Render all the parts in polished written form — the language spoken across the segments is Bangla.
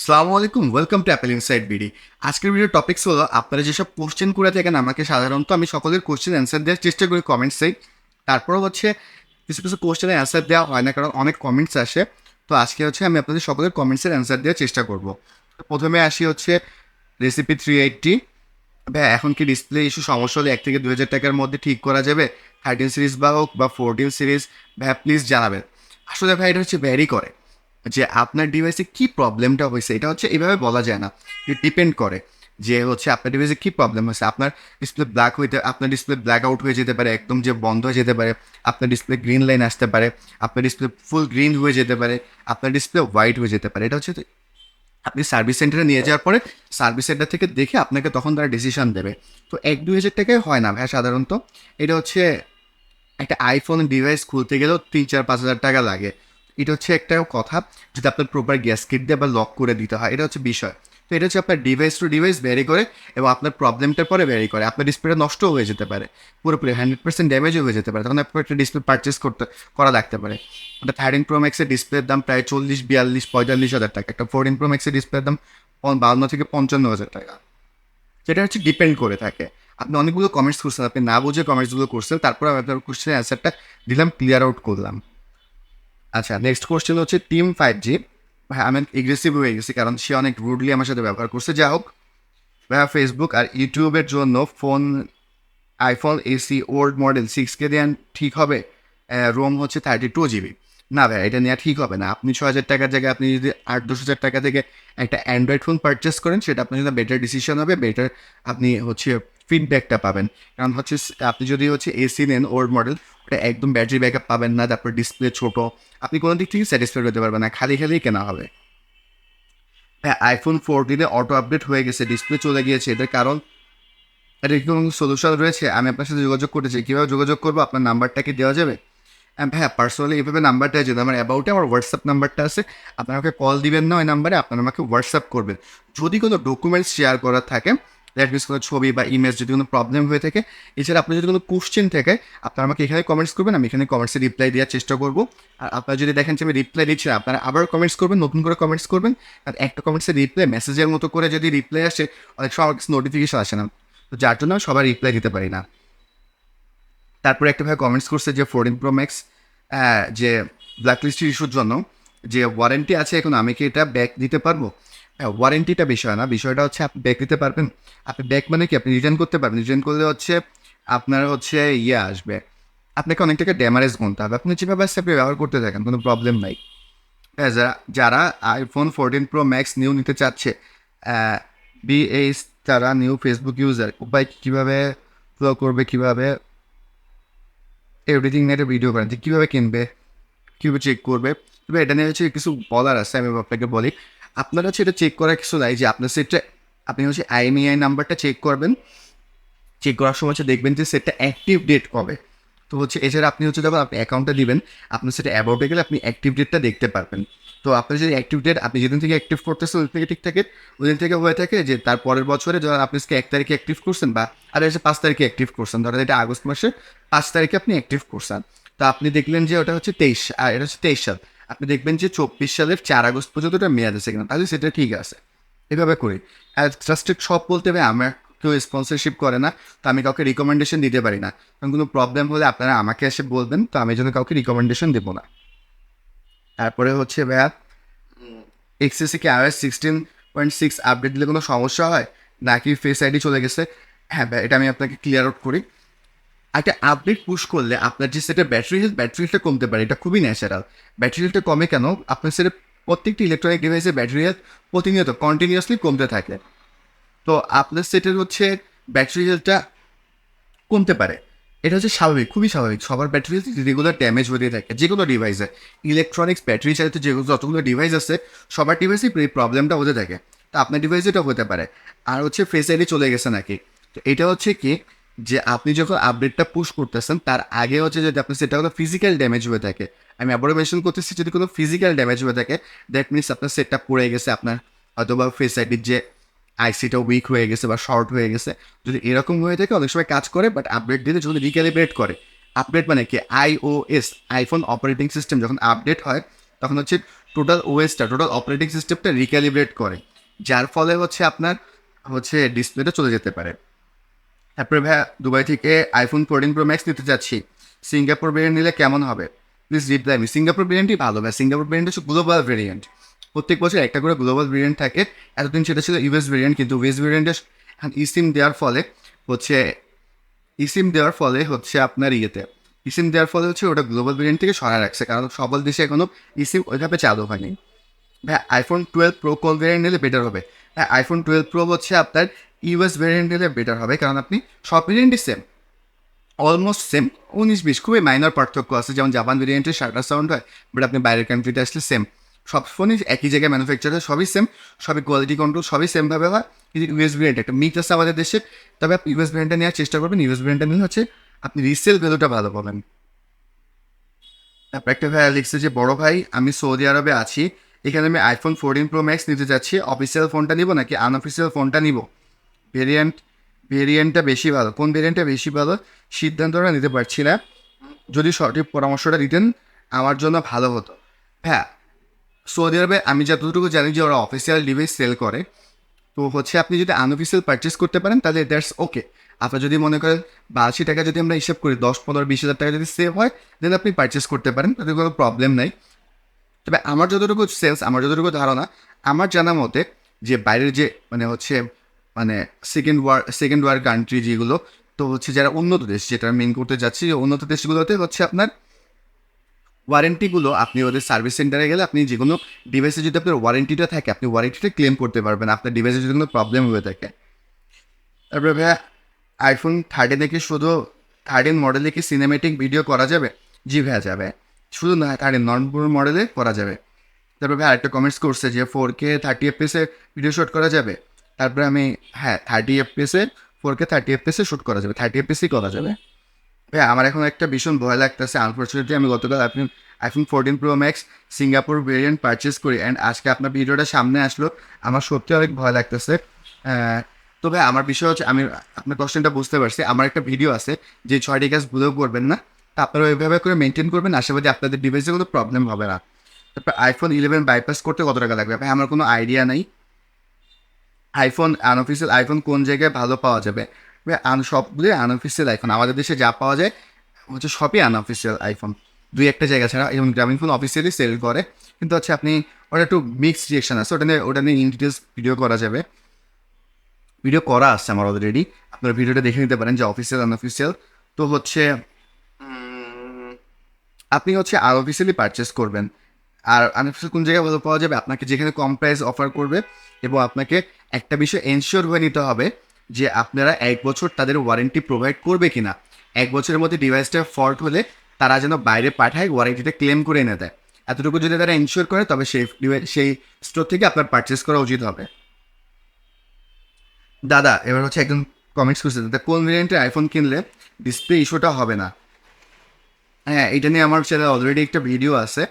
আসসালামু আলাইকুম, welcome to Apple inside BD. আজকের ভিডিও টপিকস হলো আপনারা যেসব কোশ্চেন করে থাকেন আমাকে সাধারণত আমি সকলের কোশ্চেন অ্যান্সার দেওয়ার চেষ্টা করি কমেন্টসেই। তারপরও কিছু কিছু কোশ্চেনের অ্যান্সার দেওয়া হয় না কারণ অনেক কমেন্টস আসে। তো আজকে আমি আপনাদের সকলের কমেন্টসের অ্যান্সার দেওয়ার চেষ্টা করব। প্রথমে আসি রেসিপি 380। ভাই এখন কি ডিসপ্লে ইস্যু সমস্যা হলে 1 থেকে 2 হাজার টাকার মধ্যে ঠিক করা যাবে? 13 সিরিজ বা হোক বা 14 সিরিজ, ভাই প্লিজ জানাবেন। আসলে ভাই এটা ভ্যারি করে যে আপনার ডিভাইসে কী প্রবলেমটা হয়েছে। এটা এভাবে বলা যায় না, ডিপেন্ড করে যে আপনার ডিভাইসে কী প্রবলেম হয়েছে। আপনার ডিসপ্লে ব্ল্যাক আউট হয়ে যেতে পারে, একদম যে বন্ধ হয়ে যেতে পারে। আপনার ডিসপ্লে গ্রিন লাইন আসতে পারে, আপনার ডিসপ্লে ফুল গ্রিন হয়ে যেতে পারে, আপনার ডিসপ্লে হোয়াইট হয়ে যেতে পারে। এটা আপনি সার্ভিস সেন্টারে নিয়ে যাওয়ার পরে সার্ভিস সেন্টার থেকে দেখে আপনাকে তখন তারা ডিসিশন দেবে। তো 1-2 হাজার টাকায় হয় না ভাই সাধারণত। এটা একটা আইফোন ডিভাইস খুলতে গেলেও 3-4-5 হাজার টাকা লাগে। এটা একটা কথা, যদি আপনার প্রপার গ্যাসকেট দিয়ে বা লক করে দিতে হয়, এটা বিষয়। তো এটা আপনার ডিভাইস টু ডিভাইস ভ্যারি করে এবং আপনার প্রবলেমটার পরে ভ্যারি করে। আপনার ডিসপ্লেটা নষ্ট হয়ে যেতে পারে, পুরোপুরি 100% ড্যামেজও হয়ে যেতে পারে, তখন আপনার একটা ডিসপ্লে পারচেস করা লাগতে পারে। একটা 13 Pro Max-এর ডিসপ্লের দাম প্রায় 40-42-45 হাজার টাকা। একটা 14 Pro Max-এর ডিসপ্লের দাম 52-55 হাজার টাকা। সেটা ডিপেন্ড করে থাকে। আপনি অনেকগুলো কমেন্টস করছেন, আপনি না বুঝে কমেন্টসগুলো করছেন, তারপরে আমি আপনার কোশ্চেনের অ্যান্সারটা দিলাম, ক্লিয়ার আউট করলাম। আচ্ছা, নেক্সট কোশ্চেন টিম 5G। ভাই আমি এগ্রেসিভ হয়ে গেছি কারণ সে অনেক রুডলি আমার সাথে ব্যবহার করছে। যা হোক ভাইয়া, ফেসবুক আর ইউটিউবের জন্য iPhone SE old model 6K দেন ঠিক হবে? ROM 32 GB। না ভাই, এটা নেওয়া ঠিক হবে না। আপনি 6 হাজার টাকার জায়গায় আপনি যদি 8-10 হাজার টাকা থেকে একটা অ্যান্ড্রয়েড ফোন পারচেস করেন, সেটা আপনার জন্য বেটার ডিসিশন হবে, বেটার আপনি ফিডব্যাকটা পাবেন। কারণ আপনি যদি এসি নেন ওল্ড মডেল, ওটা একদম ব্যাটারি ব্যাকআপ পাবেন না, তারপর ডিসপ্লে ছোটো, আপনি কোনো দিক থেকে স্যাটিসফাইড হতে পারবেন না, খালি খালি কেনা হবে। হ্যাঁ, আইফোন 14-এ অটো আপডেট হয়ে গেছে, ডিসপ্লে চলে গিয়েছে, এটার কারণ এটা কি কোনো সলিউশন রয়েছে? আমি আপনার সাথে যোগাযোগ করতে চাই, কীভাবে যোগাযোগ করবো? আপনার নাম্বারটা কি দেওয়া যাবে? হ্যাঁ, পার্সোনালি এইভাবে নাম্বারটা যদি আমার অ্যাবাউটে আমার হোয়াটসঅ্যাপ নাম্বারটা আছে, আপনার আমাকে কল দিবেন না ওই নাম্বারে, আপনার আমাকে হোয়াটসঅ্যাপ করবেন। যদি কোনো ডকুমেন্টস শেয়ার করার থাকে, দ্যাট মিনস কোনো ছবি বা ইমেজ, যদি কোনো প্রবলেম হয়ে থাকে, এছাড়া আপনার যদি কোনো কোশ্চেন থাকে, আপনার আমাকে এখানে কমেন্টস করবেন, আমি এখানে কমেন্টসে রিপ্লাই দেওয়ার চেষ্টা করবো। আর আপনারা যদি দেখেন যে আমি রিপ্লাই দিচ্ছি না, আপনারা আবার কমেন্টস করবেন, নতুন করে কমেন্টস করবেন। আর একটা কমেন্টসের রিপ্লাই মেসেজের মতো করে যদি রিপ্লাই আসে, অনেক সময় আমার কাছে নোটিফিকেশন আসে না, তো যার জন্য আমি সবাই রিপ্লাই দিতে পারি না। তারপরে একটা ভাই কমেন্টস করছে যে 14 Pro Max যে ব্ল্যাকলিস্টের ইস্যুর জন্য যে ওয়ারেন্টি আছে, এখন আমি কি এটা ব্যাক দিতে পারবো? হ্যাঁ, ওয়ারেন্টিটা বিষয় না, বিষয়টা আপনি ব্যাক দিতে পারবেন। আপনি ব্যাক মানে কি, আপনি রিটার্ন করতে পারবেন। রিটার্ন করলে আপনার ইয়ে আসবে, আপনাকে অনেক টাকা ড্যামারেজ গুনতে হবে। আপনি যেভাবে আছে আপনি ব্যবহার করতে থাকেন, কোনো প্রবলেম নাই। হ্যাঁ, যারা আইফোন 14 Pro Max নিউ নিতে চাচ্ছে, বিএইচ তারা নিউ ফেসবুক ইউজার, উপায় কীভাবে ফ্লো করবে, কীভাবে এভরিথিং নিয়ে একটা ভিডিও করেন যে কীভাবে কিনবে, কীভাবে চেক করবে। তবে এটা নিয়ে কিছু বলার আছে, আমি আপনাকে বলি। আপনারা এটা চেক করার কিছু নাই যে আপনার সেটটা, আপনি আইএমইআই নাম্বারটা চেক করবেন। চেক করার সময় দেখবেন যে সেটটা অ্যাক্টিভ ডেট কবে। তো এছাড়া আপনি যখন আপনি অ্যাকাউন্টটা দিবেন, আপনার সেটা অ্যাবাউটে গেলে আপনি অ্যাক্টিভ ডেটটা দেখতে পারবেন। তো আপনার যদি অ্যাক্টিভ ডেট আপনি যেদিন থেকে অ্যাক্টিভ করতেছেন ওই থেকে ঠিক থাকে, ওই দিন থেকে হয়ে থাকে যে তার পরের বছরে যখন আপনি 1 তারিখে অ্যাক্টিভ করছেন, বা আর 5 তারিখে অ্যাক্টিভ করছেন, ধরেন এটা আগস্ট মাসে 5 তারিখে আপনি অ্যাক্টিভ করছেন, তো আপনি দেখলেন যে ওটা 23, আর এটা 23 সাল, আপনি দেখবেন যে 24 সালের 4 আগস্ট পর্যন্ত ওটা মেয়াদ আছে কিনা, তাহলে সেটা ঠিক আছে। এভাবে করি। আর ট্রাস্টেড শপ বলতে হবে আমার কেউ স্পন্সরশিপ করে না, তো আমি কাউকে রিকমেন্ডেশন দিতে পারি না। কারণ কোনো প্রবলেম হলে আপনারা আমাকে এসে বলবেন, তো আমি যেন কাউকে রিকমেন্ডেশন দেবো না। তারপরে ভাইয়া, এক্সএসি কি iOS 16.6 আপডেট দিলে কোনো সমস্যা হয় নাকি ফেস আইডি চলে গেছে? হ্যাঁ ভাই, এটা আমি আপনাকে ক্লিয়ার আউট করি। একটা আপডেট পুশ করলে আপনার যে সেটা ব্যাটারি হেলথটা কমতে পারে, এটা খুবই ন্যাচারাল। ব্যাটারি হেলথটা কমে কেন? আপনার সেটা প্রত্যেকটি ইলেকট্রনিক ডিভাইসের ব্যাটারি হেলথ প্রতিনিয়ত কন্টিনিউয়াসলি কমতে থাকে। তো আপনার সেটের ব্যাটারি হেলথটা কমতে পারে, এটা স্বাভাবিক, খুবই স্বাভাবিক। সবার ব্যাটারি হেলথ রেগুলার ড্যামেজ হতে থাকে, যে কোনো ডিভাইসে ইলেকট্রনিক্স ব্যাটারি চালিত যতগুলো ডিভাইস আছে, সবার ডিভাইসেই এই প্রবলেমটা হতে থাকে। তো আপনার ডিভাইসে এটা হতে পারে। আর ফেস আইডি চলে গেছে নাকি, তো এটা কি যে আপনি যখন আপডেটটা পুশ করতেছেন তার আগে যদি আপনার সেটা কোনো ফিজিক্যাল ড্যামেজ হয়ে থাকে, আমি আবারও মেনশন করতেছি, যদি কোনো ফিজিক্যাল ড্যামেজ হয়ে থাকে, দ্যাট মিনস আপনার সেটটা পড়ে গেছে, আপনার হয়তোবা ফেস আইডির যে আইসিটা উইক হয়ে গেছে বা শর্ট হয়ে গেছে, যদি এরকম হয়ে থাকে অনেক সময় কাজ করে, বাট আপডেট দিলে যদি রিক্যালিব্রেট করে, আপডেট মানে কি, iOS আইফোন অপারেটিং সিস্টেম যখন আপডেট হয় তখন টোটাল অপারেটিং সিস্টেমটা রিক্যালিব্রেট করে, যার ফলে হচ্ছে আপনার হচ্ছে ডিসপ্লেটা চলে যেতে পারে। তারপরে ভাইয়া দুবাই থেকে আইফোন 14 প্রো ম্যাক্স নিতে চাচ্ছি, সিঙ্গাপুর ভেরিয়েন্ট নিলে কেমন হবে? Please reply me. সিঙ্গাপুর ভেরিয়েন্টই ভালো ভাই। সিঙ্গাপুর ভেরিয়েন্ট হচ্ছে গ্লোবাল ভেরিয়েন্ট, প্রত্যেক বছর একটা করে গ্লোবাল ভেরিয়েন্ট থাকে। এতদিন সেটা ছিল ইউএস ভেরিয়েন্ট, কিন্তু ইউএস ভেরিয়েন্টে ইসিম দেওয়ার ফলে হচ্ছে আপনার ইসিম দেওয়ার ফলে হচ্ছে ওটা গ্লোবাল ভেরিয়েন্ট থেকে সরা রাখছে, কারণ সকল দেশে এখনো ইসিম ওইভাবে চালু হয়নি। ভাই আইফোন 12 প্রো কোন ভেরিয়েন্ট নিলে বেটার হবে? হ্যাঁ, আইফোন 12 প্রো হচ্ছে আপনার ইউএস ভেরিয়েন্ট নিলে বেটার হবে, কারণ আপনি সব ভেরিয়েন্টই সেম, অলমোস্ট সেম। 19-20 খুবই মাইনর পার্থক্য আছে, যেমন জাপান ভেরিয়েন্টের শাটার সাউন্ড হয়, বাট আপনি বাইরের কান্ট্রিতে আসলে সেম। সব ফোনই একই জায়গায় ম্যানুফ্যাকচার হয়, সবই সেম, সবই কোয়ালিটি কন্ট্রোল সবই সেমভাবে হয়। কিন্তু ইউএস ভেরিয়েন্ট একটা মিক্স আছে আমাদের দেশে, তবে আপনি ইউএস ভেরিয়েন্টটা নেওয়ার চেষ্টা করবেন। ইউএস ভেরিয়েন্টটা নিলে হচ্ছে আপনি রিসেল ভ্যালুটা ভালো পাবেন। তারপর একটা ভাইয়া লিখছে যে বড় ভাই আমি সৌদি আরবে আছি, এখানে আমি আইফোন 14 প্রো ম্যাক্স নিতে চাচ্ছি, অফিসিয়াল ফোনটা নিব নাকি আনঅফিসিয়াল ফোনটা নিব? ভেরিয়েন্ট ভেরিয়েন্টটা বেশি ভালো, কোন ভেরিয়েন্টটা বেশি ভালো সিদ্ধান্তটা নিতে পারছি না, যদি সঠিক পরামর্শটা দিতেন আমার জন্য ভালো হতো। হ্যাঁ, সৌদি আরবে আমি যতটুকু জানি যে ওরা অফিসিয়াল ডিভাইস সেল করে, তো হচ্ছে আপনি যদি আনঅফিসিয়াল পারচেস করতে পারেন তাহলে দ্যাটস ওকে। আপনার যদি মনে করেন 82 টাকা যদি আমরা হিসাব করি, 10-15-20 হাজার টাকা যদি সেভ হয়, দেন আপনি পারচেস করতে পারেন, তাতে কোনো প্রবলেম নাই। তবে আমার যতটুকু ধারণা, আমার জানা মতে যে বাইরের যে মানে সেকেন্ড ওয়ার কান্ট্রি যেগুলো, তো হচ্ছে যারা উন্নত দেশ, যেটা মেন করতে যাচ্ছি, উন্নত দেশগুলোতে হচ্ছে আপনার ওয়ারেন্টিগুলো, আপনি ওদের সার্ভিস সেন্টারে গেলে আপনি যে কোনো ডিভাইসে যদি আপনার ওয়ারেন্টিটা থাকে, আপনি ওয়ারেন্টিটা ক্লেম করতে পারবেন আপনার ডিভাইসে যদি কোনো প্রবলেম হয়ে থাকে। তারপরে ভাইয়া আইফোন 13 থেকে শুধু 13 মডেলে কি সিনেমেটিক ভিডিও করা যাবে? জি ভাইয়া যাবে, শুধু না 13 নর্মাল মডেলে করা যাবে। তারপরে ভাই আরেকটা কমেন্টস করছে যে 4K 30 FPS ভিডিও শ্যুট করা যাবে। তারপরে আমি হ্যাঁ 30 FPS 4K 30 FPS শ্যুট করা যাবে, 30 FPS করা যাবে। ভাই আমার এখন একটা ভীষণ ভয় লাগতেছে, আনফর্চুনেটলি আমি গতকাল iPhone 14 pro max Singapore variant purchase করি, অ্যান্ড আজকে আপনার ভিডিওটা সামনে আসলো, আমার সত্যি অনেক ভয় লাগতেছে। তো ভাই আমার বিষয় হচ্ছে, আমি আপনার কোশ্চেনটা বুঝতে পারছি। আমার একটা ভিডিও আছে যে 6টি কাজ ভুলেও করবেন না, তা আপনারা ওইভাবে করে মেনটেন করবেন, আশাবাদী আপনাদের ডিভাইসে কোনো প্রবলেম হবে না। তারপর আইফোন 11 বাইপাস করতে কত টাকা লাগবে? ভাই আমার কোনো আইডিয়া নাই। আনঅফিসিয়াল আইফোন কোন জায়গায় ভালো পাওয়া যাবে? ভাই সবগুলোই আনঅফিসিয়াল আইফোন, আমাদের দেশে যা পাওয়া যায় হচ্ছে সবই আনঅফিসিয়াল আইফোন, দুই একটা জায়গা ছাড়া। যেমন গ্রামীণ ফোন অফিসিয়ালি সেল করে, কিন্তু হচ্ছে আপনি ওটা একটু মিক্সড রিয়েকশন আছে, ওটা নিয়ে ইন ডিটেলস ভিডিও করা যাবে, ভিডিও করা আসছে আমার অলরেডি, আপনারা ভিডিওটা দেখে নিতে পারেন যে অফিসিয়াল আনঅফিসিয়াল। তো হচ্ছে আপনি হচ্ছে আনঅফিসিয়ালি পারচেস করবেন। আর আনঅফিসিয়াল কোন জায়গায় ভালো পাওয়া যাবে? আপনাকে যেখানে কম প্রাইস অফার করবে, এবং আপনাকে একটা বিষয় এনশিওর হয়ে নিতে হবে যে আপনারা 1 বছর তাদের ওয়ারেন্টি প্রোভাইড করবে কিনা। 1 বছরের মধ্যে ডিভাইসটা ফল্ট হলে তারা যেন বাইরে পাঠায়, ওয়ারেন্টিটা ক্লেম করে এনে দেয়। এতটুকু যদি তারা এনশিওর করে, তবে সেই স্টোর থেকে আপনার পারচেস করা উচিত হবে। দাদা এবার হচ্ছে একজন কমেন্টস করছে, দাদা কোন ভেরিয়েন্টের আইফোন কিনলে ডিসপ্লে ইস্যুটা হবে না? হ্যাঁ, এটা নিয়ে আমার চ্যানেলে অলরেডি একটা ভিডিও আছে,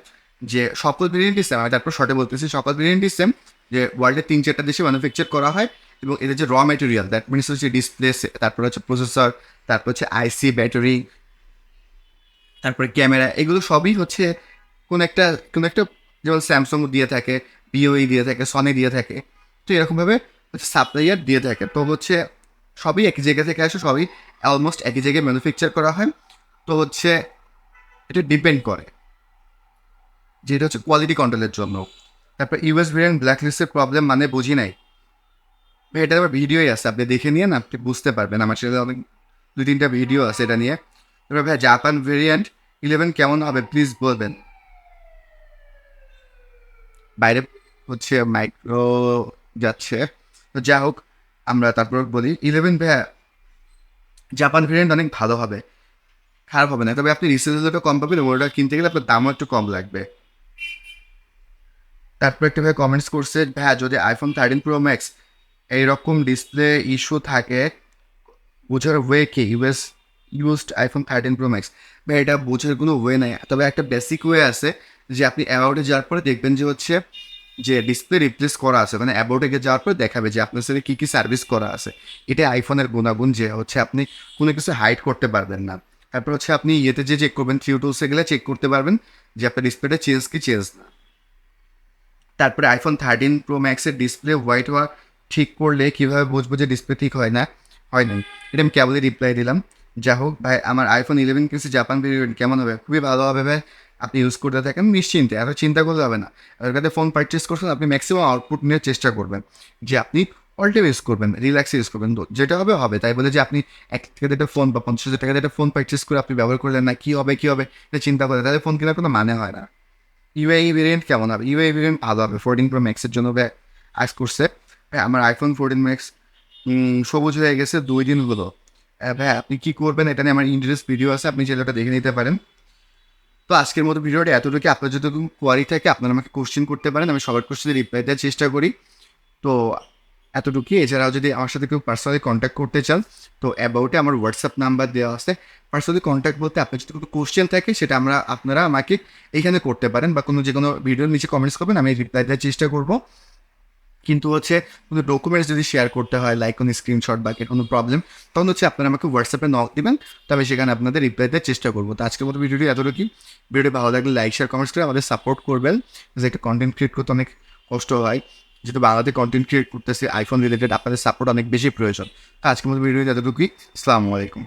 যে সকল ভেরিয়েন্টই সেম। আমি তারপর শর্টে বলতেছি, সকল ভেরিয়েন্টই সেম, যে ওয়ার্ল্ডের 3-4টা দেশে ম্যানুফ্যাকচার করা হয়, এবং এদের যে র ম্যাটেরিয়াল, দ্যাট মিনস হচ্ছে ডিসপ্লে, তারপর হচ্ছে প্রসেসর, তারপর হচ্ছে আইসি, ব্যাটারি, তারপরে ক্যামেরা, এগুলো সবই হচ্ছে কোনো একটা যেমন স্যামসাং দিয়ে থাকে, বিওই দিয়ে থাকে, সনি দিয়ে থাকে, তো এরকমভাবে হচ্ছে সাপ্লাইয়ার দিয়ে থাকে। তো হচ্ছে সবই একই জায়গা থেকে আসে, সবই অলমোস্ট একই জায়গায় ম্যানুফ্যাকচার করা হয়। তো হচ্ছে এটা ডিপেন্ড করে, যেটা হচ্ছে কোয়ালিটি কন্ট্রোলের জন্য। তারপর ইউএস ভেরিয়েন্ট ব্ল্যাক লিস্টের প্রবলেম মানে বুঝি নাই ভাই, এটা আবার ভিডিওই আছে, আপনি দেখে নিয়ে না আপনি বুঝতে পারবেন, আমার চ্যানেলে অনেক 2-3টা ভিডিও আছে এটা নিয়ে। তারপর ভাই জাপান ভেরিয়েন্ট 11 কেমন হবে প্লিজ বলবেন? বাইরে হচ্ছে মাইক্রো যাচ্ছে, তো যা হোক, আমরা তারপর বলি 11 ভাইয়া জাপান ভেরিয়েন্ট অনেক ভালো হবে, খারাপ হবে না, তবে আপনি রিসেলটা কম পাবেন, ওটা কিনতে গেলে আপনার দামও একটু কম লাগবে। তারপর একটা ভাই কমেন্টস করছে, ভাইয়া যদি আইফোন 13 প্রো ম্যাক্স এইরকম ডিসপ্লে ইস্যু থাকে, বোঝার ওয়ে কি? ইউজড আইফোন 13 প্রো ম্যাক্স, ভাই এটা বোঝার কোনো ওয়ে নাই, তবে একটা বেসিক ওয়ে আছে, যে আপনি অ্যাবাউটে যাওয়ার পরে দেখবেন যে হচ্ছে যে ডিসপ্লে রিপ্লেস করা আছে, মানে অ্যাবাউটে যাওয়ার পরে দেখাবে যে আপনার সাথে কী কী সার্ভিস করা আছে। এটা আইফোনের গুণাগুণ, যে হচ্ছে আপনি কোনো কিছু হাইড করতে পারবেন না। তারপর হচ্ছে আপনি ইয়েতে যে চেক করবেন, থ্রি টুলসে গেলে চেক করতে পারবেন যে আপনার ডিসপ্লেটা চেঞ্জ কি চেঞ্জ না। তারপরে আইফোন 13 Pro Max-এর ডিসপ্লে হোয়াইট হওয়া ঠিক করলে কীভাবে বুঝবো যে ডিসপ্লে ঠিক হয় না, হয় নাই, এটা আমি কেবলই রিপ্লাই দিলাম। যা হোক ভাই, আমার আইফোন 11 কিনছি জাপান ভেরিয়েন্ট, কেমন হবে? খুবই ভালো হবে ভাই। আপনি ইউজ করতে থাকেন নিশ্চিন্তে, এত চিন্তা করতে হবে না। আর কাছে ফোন পারচেস করছেন, আপনি ম্যাক্সিমাম আউটপুট নিয়ে চেষ্টা করবেন যে আপনি অল টাইম ইউজ করবেন, রিল্যাক্সে ইউজ করবেন। তো যেটা হবে হবে, তাই বলে যে আপনি 1 থেকে 1.5 ফোন বা 50,000 টাকা দিয়ে একটা ফোন পারচেস করে আপনি ব্যবহার করলেন না, কী হবে কী হবে এটা চিন্তা করে, তাহলে ফোন কেনার কোনো মানে হয় না। ইউআই ভেরিয়েন্ট কেমন হবে? ইউআই ভেরিয়েন্ট ভালো হবে। 14 Pro Max-এর জন্য ভাই আজ করছে। ভাই আমার আইফোন 14 Max সবুজ হয়ে গেছে 2 দিন হলো। ভাই আপনি কী করবেন এটা নিয়ে আমার ইন্টারেস্ট ভিডিও আছে, আপনি চাইলে ওটা দেখে নিতে পারেন। তো আজকের মতো ভিডিওটা এতটুকু। আপনার যদি কোনো কোয়ারি থাকে আপনারা আমাকে কোশ্চেন করতে পারেন, আমি সবার কোশ্চেনে রিপ্লাই দেওয়ার চেষ্টা করি। তো এতটুকুই। এছাড়াও যদি আমার সাথে কেউ পার্সোনালি কন্ট্যাক্ট করতে চান, তো অ্যাবাউটে আমার হোয়াটসঅ্যাপ নাম্বার দেওয়া আছে। পার্সোনালি কন্ট্যাক্ট বলতে আপনার যদি কোনো কোশ্চেন থাকে সেটা আপনারা আমাকে এইখানে করতে পারেন, বা যে কোনো ভিডিওর নিচে কমেন্টস করবেন, আমি রিপ্লাই দেওয়ার চেষ্টা করব। কিন্তু কোনো ডকুমেন্টস যদি শেয়ার করতে হয়, লাইক কোনো স্ক্রিনশট বা কোনো প্রবলেম, তখন আপনারা আমাকে হোয়াটসঅ্যাপে নক দিবেন, তবে সেখানে আপনাদের রিপ্লাই দেওয়ার চেষ্টা করবো। তো আজকের মতো ভিডিওটি এতটুকুই। ভিডিওটি ভালো লাগলে লাইক শেয়ার কমেন্টস করে আমাদের সাপোর্ট করবেন, যে একটা কন্টেন্ট ক্রিয়েট করতে অনেক কষ্ট হয়, যেহেতু বাংলাতে কন্টেন্ট ক্রিয়েট করতেছি আইফোন রিলেটেড, আপনাদের সাপোর্ট অনেক বেশি প্রয়োজন। তো আজকের মতো ভিডিওটি এতটুকুই। আসসালামু আলাইকুম।